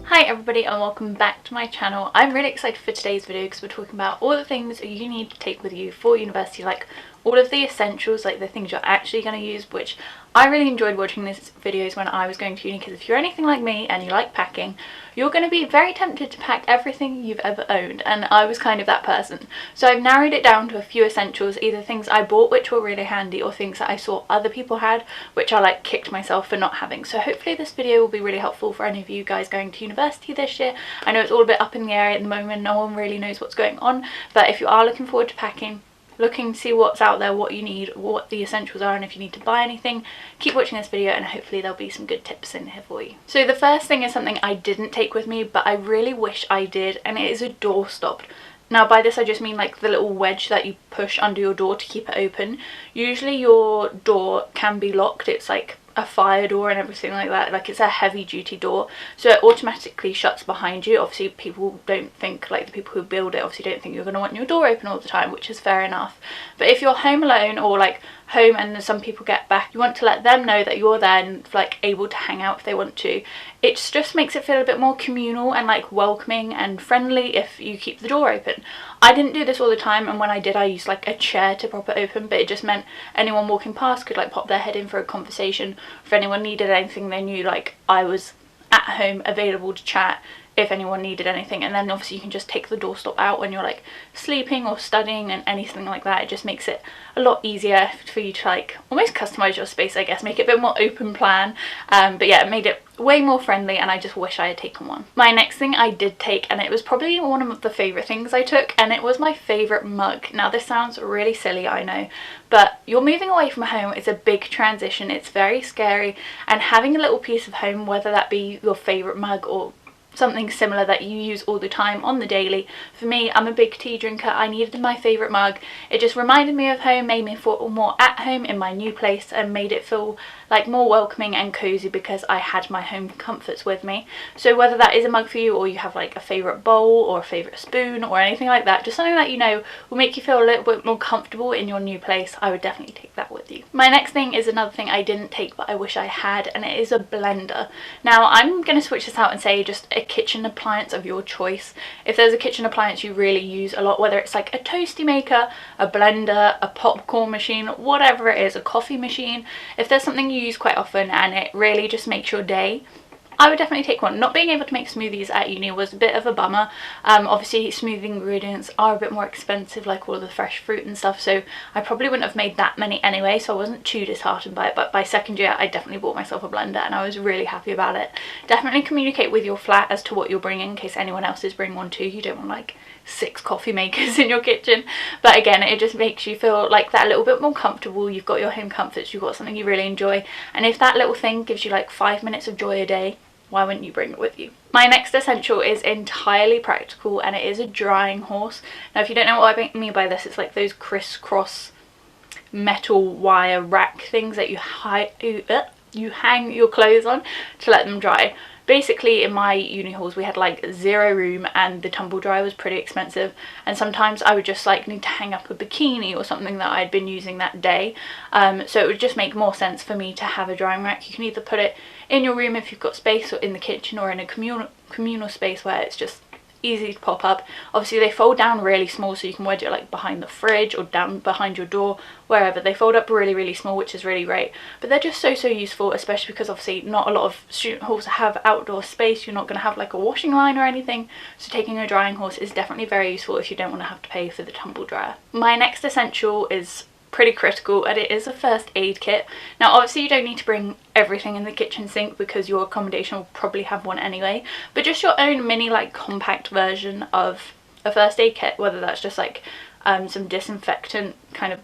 Hi everybody and welcome back to my channel. I'm really excited for today's video because we're talking about all the things you need to take with you for university, like all of the essentials, like the things you're actually going to use, which I really enjoyed watching these videos when I was going to uni, because if you're anything like me and you like packing, you're going to be very tempted to pack everything you've ever owned, and I was kind of that person. So I've narrowed it down to a few essentials, either things I bought which were really handy or things that I saw other people had which I like kicked myself for not having. So hopefully this video will be really helpful for any of you guys going to university this year. I know it's all a bit up in the air at the moment, no one really knows what's going on, but if you are looking forward to packing, looking to see what's out there, what you need, what the essentials are, and if you need to buy anything, keep watching this video and hopefully there'll be some good tips in here for you. So the first thing is something I didn't take with me but I really wish I did, and it is a doorstop. Now by this I just mean like the little wedge that you push under your door to keep it open. Usually your door can be locked, it's like a fire door and everything like that, like it's a heavy duty door, so it automatically shuts behind you. Obviously people don't think, like the people who build it obviously don't think you're going to want your door open all the time, which is fair enough. But if you're home alone or like home and some people get back, you want to let them know that you're there and like able to hang out if they want to. It just makes it feel a bit more communal and like welcoming and friendly if you keep the door open. I didn't do this all the time, and when I did I used like a chair to prop it open, but it just meant anyone walking past could like pop their head in for a conversation. If anyone needed anything, they knew like I was at home available to chat if anyone needed anything. And then obviously you can just take the doorstop out when you're like sleeping or studying and anything like that. It just makes it a lot easier for you to like almost customize your space, I guess, make it a bit more open plan. But yeah, it made it way more friendly and I just wish I had taken one. My next thing I did take, and it was probably one of the favorite things I took, and it was my favorite mug. Now this sounds really silly, I know, but you're moving away from home. It's a big transition, it's very scary, and having a little piece of home, whether that be your favorite mug or something similar that you use all the time on the daily. For me, I'm a big tea drinker, I needed my favourite mug. It just reminded me of home, made me feel more at home in my new place, and made it feel like more welcoming and cosy because I had my home comforts with me. So whether that is a mug for you, or you have like a favourite bowl or a favourite spoon or anything like that, just something that you know will make you feel a little bit more comfortable in your new place, I would definitely take that with you. My next thing is another thing I didn't take but I wish I had, and it is a blender. Now I'm going to switch this out and say just a kitchen appliance of your choice. If there's a kitchen appliance you really use a lot, whether it's like a toasty maker, a blender, a popcorn machine, whatever it is, a coffee machine, if there's something you use quite often and it really just makes your day, I would definitely take one. Not being able to make smoothies at uni was a bit of a bummer. Obviously smoothie ingredients are a bit more expensive, like all of the fresh fruit and stuff, so I probably wouldn't have made that many anyway, so I wasn't too disheartened by it. But by second year I definitely bought myself a blender and I was really happy about it. Definitely communicate with your flat as to what you're bringing in case anyone else is bringing one too. You don't want like 6 coffee makers in your kitchen, but again it just makes you feel like that a little bit more comfortable. You've got your home comforts, you've got something you really enjoy, and if that little thing gives you like 5 minutes of joy a day, why wouldn't you bring it with you? My next essential is entirely practical, and it is a drying horse. Now if you don't know what I mean by this, it's like those crisscross metal wire rack things that you hang your clothes on to let them dry. Basically in my uni halls we had like 0 room and the tumble dryer was pretty expensive, and sometimes I would just like need to hang up a bikini or something that I'd been using that day, so it would just make more sense for me to have a drying rack. You can either put it in your room if you've got space, or in the kitchen, or in a communal space where it's just easy to pop up. Obviously they fold down really small, so you can wedge it like behind the fridge or down behind your door, wherever. They fold up really small, which is really great, but they're just so useful, especially because obviously not a lot of student halls have outdoor space. You're not going to have like a washing line or anything, so taking a drying horse is definitely very useful if you don't want to have to pay for the tumble dryer. My next essential is pretty critical, and it is a first aid kit. Now obviously you don't need to bring everything in the kitchen sink because your accommodation will probably have one anyway, but just your own mini like compact version of a first aid kit, whether that's just like some disinfectant, kind of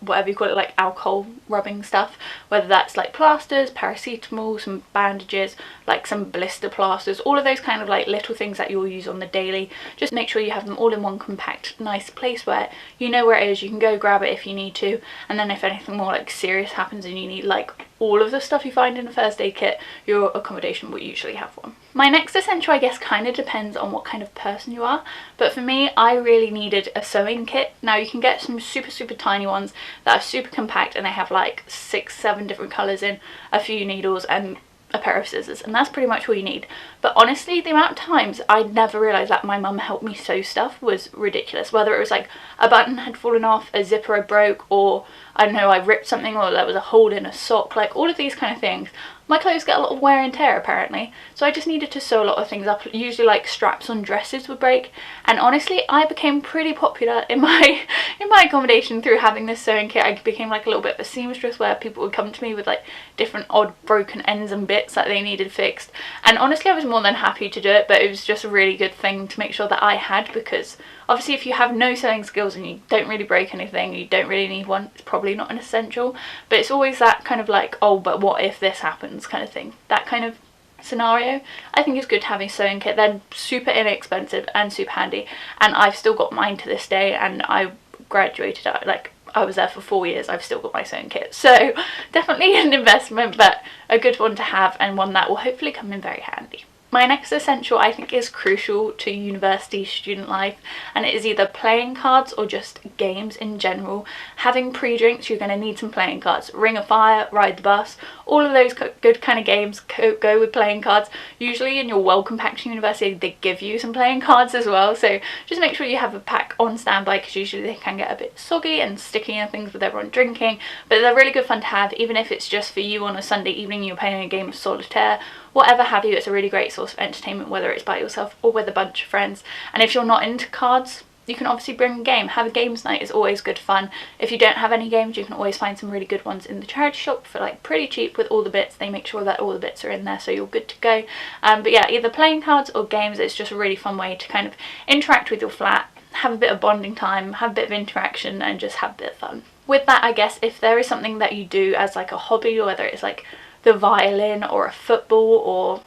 whatever you call it, like alcohol rubbing stuff, whether that's like plasters, paracetamol, some bandages, like some blister plasters, all of those kind of like little things that you'll use on the daily. Just make sure you have them all in one compact nice place where you know where it is, you can go grab it if you need to, and then if anything more like serious happens and you need like all of the stuff you find in a first aid kit, your accommodation will usually have one. My next essential, I guess, kind of depends on what kind of person you are, but for me I really needed a sewing kit. Now you can get some super tiny ones that are super compact and they have like 6-7 different colours in, a few needles and a pair of scissors, and that's pretty much all you need. But honestly, the amount of times I never realised that my mum helped me sew stuff was ridiculous. Whether it was like a button had fallen off, a zipper had broke, or I don't know, I ripped something, or there was a hole in a sock, like all of these kind of things. My clothes get a lot of wear and tear apparently, so I just needed to sew a lot of things up. Usually like straps on dresses would break, and honestly I became pretty popular in my accommodation through having this sewing kit. I became like a little bit of a seamstress where people would come to me with like different odd broken ends and bits that they needed fixed, and honestly I was more than happy to do it. But it was just a really good thing to make sure that I had, because obviously if you have no sewing skills and you don't really break anything, you don't really need one, it's probably not an essential. But it's always that kind of like, oh but what if this happens kind of thing, that kind of scenario. I think it's good having a sewing kit. They're super inexpensive and super handy, and I've still got mine to this day, and I graduated out, like I was there for 4 years, I've still got my sewing kit. So definitely an investment, but a good one to have, and one that will hopefully come in very handy. My next essential I think is crucial to university student life, and it is either playing cards or just games in general. Having pre-drinks, you're going to need some playing cards. Ring of Fire, Ride the Bus, all of those good kind of games go with playing cards. Usually in your welcome pack to university they give you some playing cards as well, so just make sure you have a pack on standby, because usually they can get a bit soggy and sticky and things with everyone drinking. But they're really good fun to have, even if it's just for you on a Sunday evening, you're playing a game of solitaire, whatever have you. It's a really great source of entertainment, whether it's by yourself or with a bunch of friends. And if you're not into cards, you can obviously bring a game. Have a games night is always good fun. If you don't have any games, you can always find some really good ones in the charity shop for like pretty cheap with all the bits. They make sure that all the bits are in there, so you're good to go. But yeah, either playing cards or games. It's just a really fun way to kind of interact with your flat, have a bit of bonding time, have a bit of interaction, and just have a bit of fun. With that, I guess if there is something that you do as like a hobby, or whether it's like the violin or a football, or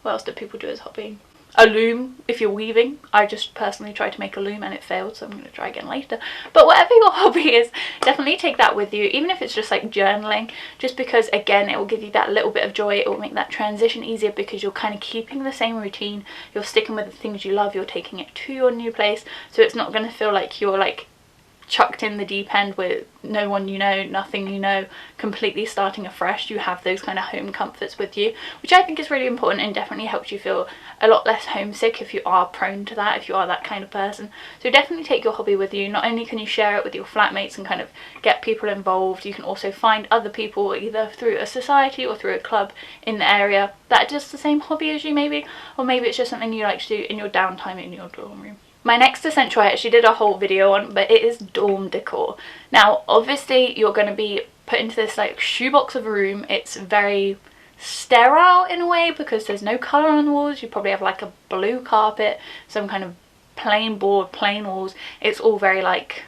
what else do people do as a hobby? A loom, if you're weaving. I just personally tried to make a loom and it failed, so I'm going to try again later. But whatever your hobby is, definitely take that with you, even if it's just like journaling, just because again it will give you that little bit of joy. It will make that transition easier, because you're kind of keeping the same routine, you're sticking with the things you love, you're taking it to your new place, so it's not going to feel like you're like chucked in the deep end with no one you know, nothing you know, completely starting afresh. You have those kind of home comforts with you, which I think is really important, and definitely helps you feel a lot less homesick if you are prone to that, if you are that kind of person. So definitely take your hobby with you. Not only can you share it with your flatmates and kind of get people involved, you can also find other people either through a society or through a club in the area that does the same hobby as you maybe, or maybe it's just something you like to do in your downtime in your dorm room. My next essential I actually did a whole video on, but it is dorm decor. Now obviously you're going to be put into this like shoebox of a room. It's very sterile in a way, because there's no colour on the walls. You probably have like a blue carpet, some kind of plain board, plain walls. It's all very like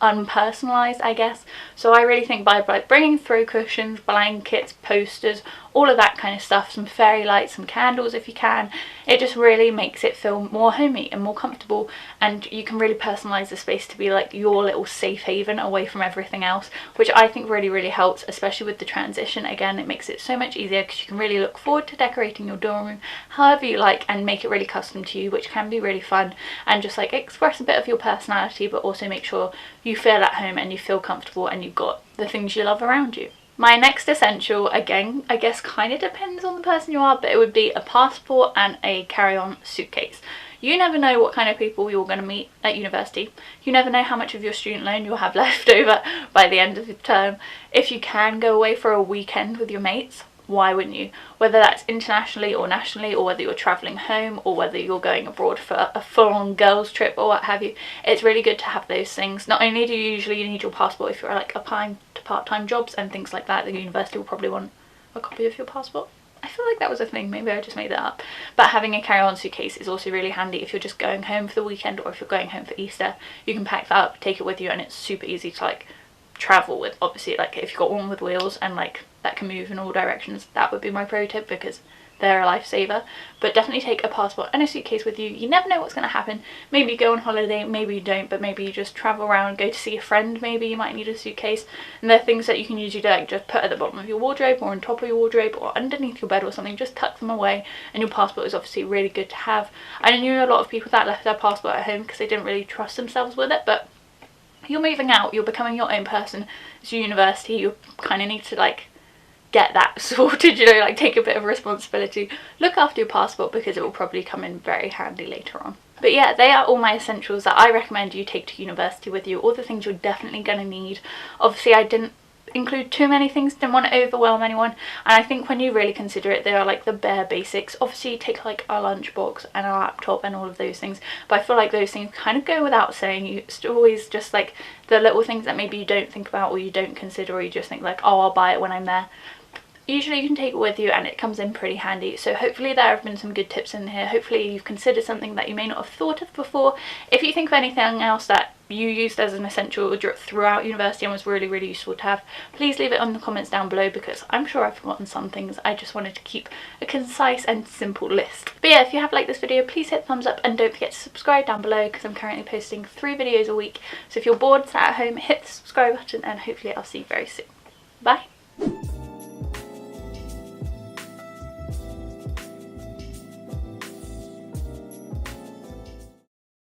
unpersonalized, I guess. So I really think by like bringing throw cushions, blankets, posters, all of that kind of stuff, some fairy lights, some candles if you can, it just really makes it feel more homey and more comfortable, and you can really personalize the space to be like your little safe haven away from everything else, which I think really helps, especially with the transition. Again, it makes it so much easier, because you can really look forward to decorating your dorm room however you like and make it really custom to you, which can be really fun, and just like express a bit of your personality, but also make sure you feel at home and you feel comfortable and you've got the things you love around you. My next essential, again, I guess kind of depends on the person you are, but it would be a passport and a carry-on suitcase. You never know what kind of people you're going to meet at university. You never know how much of your student loan you'll have left over by the end of the term. If you can go away for a weekend with your mates, why wouldn't you? Whether that's internationally or nationally, or whether you're travelling home, or whether you're going abroad for a full-on girls trip or what have you, it's really good to have those things. Not only do you usually need your passport if you're like applying to part-time jobs and things like that, the university will probably want a copy of your passport. I feel like that was a thing, maybe I just made that up. But having a carry-on suitcase is also really handy if you're just going home for the weekend, or if you're going home for Easter. You can pack that up, take it with you, and it's super easy to like travel with. Obviously, like if you've got one with wheels and like that can move in all directions, that would be my pro tip, because they're a lifesaver. But definitely take a passport and a suitcase with you. You never know what's going to happen. Maybe you go on holiday, maybe you don't, but maybe you just travel around, go to see a friend, maybe you might need a suitcase, and they're things that you can usually like just put at the bottom of your wardrobe, or on top of your wardrobe, or underneath your bed or something. Just tuck them away, and your passport is obviously really good to have. I knew a lot of people that left their passport at home because they didn't really trust themselves with it, but you're moving out, you're becoming your own person. It's your university, you kind of need to like get that sorted, you know, like take a bit of responsibility. Look after your passport because it will probably come in very handy later on. But yeah, they are all my essentials that I recommend you take to university with you, all the things you're definitely going to need. Obviously I didn't include too many things, didn't want to overwhelm anyone, and I think when you really consider it, they are like the bare basics. Obviously you take like a lunchbox and a laptop and all of those things, but I feel like those things kind of go without saying. It's always just like the little things that maybe you don't think about or you don't consider, or you just think like, oh, I'll buy it when I'm there. Usually you can take it with you and it comes in pretty handy. So hopefully there have been some good tips in here. Hopefully you've considered something that you may not have thought of before. If you think of anything else that you used as an essential throughout university and was really useful to have, please leave it in the comments down below, because I'm sure I've forgotten some things. I just wanted to keep a concise and simple list. But yeah, if you have liked this video, please hit thumbs up and don't forget to subscribe down below, because I'm currently posting 3 videos a week. So if you're bored sat at home, hit the subscribe button and hopefully I'll see you very soon. Bye!